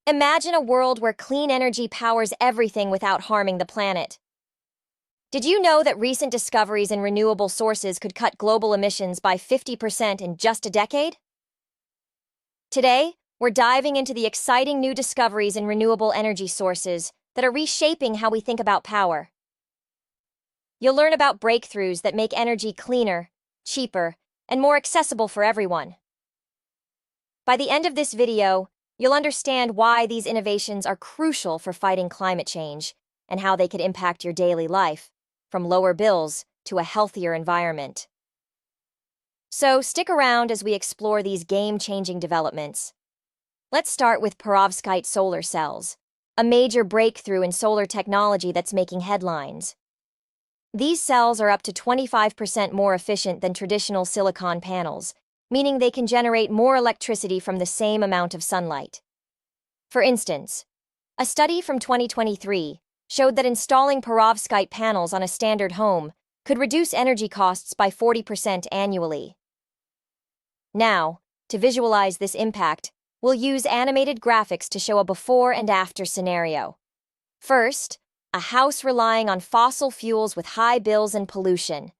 Imagine a world where clean energy powers everything without harming the planet. Did you know that recent discoveries in renewable sources could cut global emissions by 50% in just a decade? Today, we're diving into the exciting new discoveries in renewable energy sources that are reshaping how we think about power. You'll learn about breakthroughs that make energy cleaner, cheaper, and more accessible for everyone. By the end of this video, you'll understand why these innovations are crucial for fighting climate change and how they could impact your daily life, from lower bills to a healthier environment. So stick around as we explore these game-changing developments. Let's start with perovskite solar cells, a major breakthrough in solar technology that's making headlines. These cells are up to 25% more efficient than traditional silicon panels, meaning they can generate more electricity from the same amount of sunlight. For instance, a study from 2023 showed that installing perovskite panels on a standard home could reduce energy costs by 40% annually. Now, to visualize this impact, we'll use animated graphics to show a before and after scenario. First, a house relying on fossil fuels with high bills and pollution,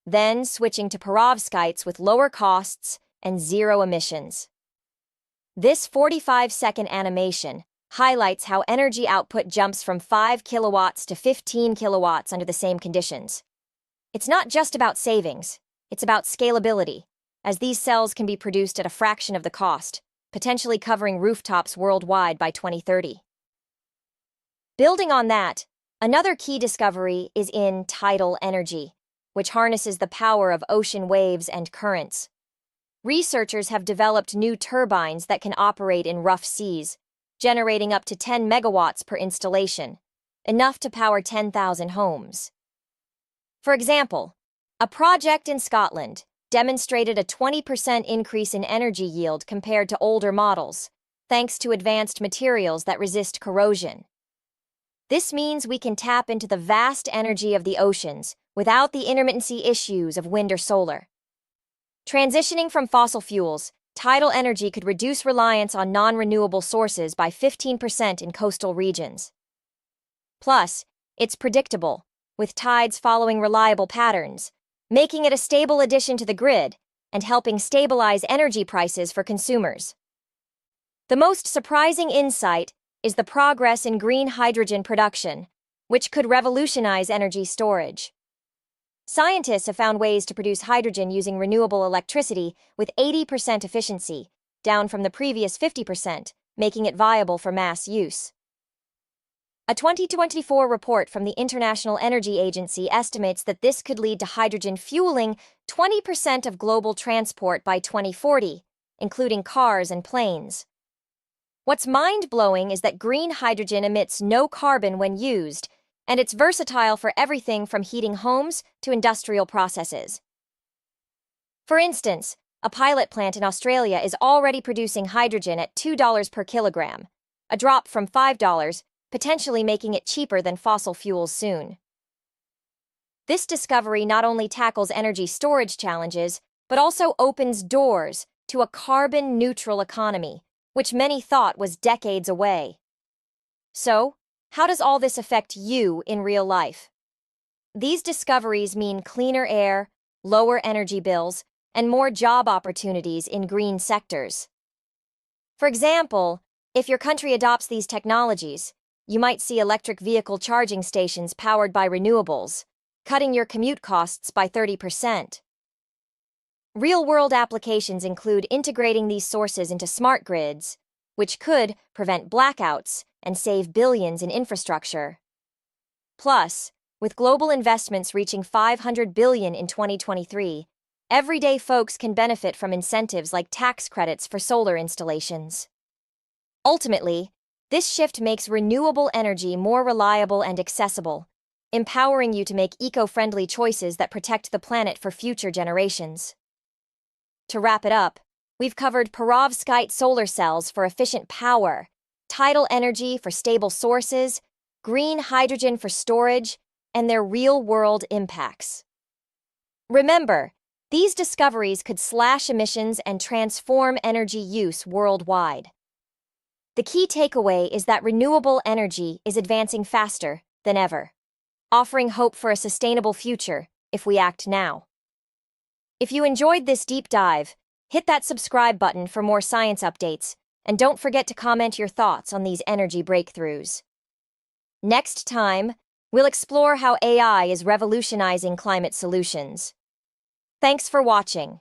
then switching to perovskites with lower costs and zero emissions. This 45-second animation highlights how energy output jumps from 5 kilowatts to 15 kilowatts under the same conditions. It's not just about savings, it's about scalability, as these cells can be produced at a fraction of the cost, potentially covering rooftops worldwide by 2030. Building on that, another key discovery is in tidal energy, which harnesses the power of ocean waves and currents. Researchers have developed new turbines that can operate in rough seas, generating up to 10 megawatts per installation, enough to power 10,000 homes. For example, a project in Scotland demonstrated a 20% increase in energy yield compared to older models, thanks to advanced materials that resist corrosion. This means we can tap into the vast energy of the oceans without the intermittency issues of wind or solar. Transitioning from fossil fuels, tidal energy could reduce reliance on non-renewable sources by 15% in coastal regions. Plus, it's predictable, with tides following reliable patterns, making it a stable addition to the grid and helping stabilize energy prices for consumers. The most surprising insight is the progress in green hydrogen production, which could revolutionize energy storage. Scientists have found ways to produce hydrogen using renewable electricity with 80% efficiency, down from the previous 50%, making it viable for mass use. A 2024 report from the International Energy Agency estimates that this could lead to hydrogen fueling 20% of global transport by 2040, including cars and planes. What's mind-blowing is that green hydrogen emits no carbon when used, and it's versatile for everything from heating homes to industrial processes. For instance, a pilot plant in Australia is already producing hydrogen at $2 per kilogram, a drop from $5, potentially making it cheaper than fossil fuels soon. This discovery not only tackles energy storage challenges, but also opens doors to a carbon-neutral economy, which many thought was decades away. So, how does all this affect you in real life? These discoveries mean cleaner air, lower energy bills, and more job opportunities in green sectors. For example, if your country adopts these technologies, you might see electric vehicle charging stations powered by renewables, cutting your commute costs by 30%. Real-world applications include integrating these sources into smart grids, which could prevent blackouts and save billions in infrastructure. Plus, with global investments reaching $500 billion in 2023, everyday folks can benefit from incentives like tax credits for solar installations. Ultimately, this shift makes renewable energy more reliable and accessible, empowering you to make eco-friendly choices that protect the planet for future generations. To wrap it up, we've covered perovskite solar cells for efficient power, tidal energy for stable sources, green hydrogen for storage, and their real-world impacts. Remember, these discoveries could slash emissions and transform energy use worldwide. The key takeaway is that renewable energy is advancing faster than ever, offering hope for a sustainable future if we act now. If you enjoyed this deep dive, hit that subscribe button for more science updates, and don't forget to comment your thoughts on these energy breakthroughs. Next time, we'll explore how AI is revolutionizing climate solutions. Thanks for watching.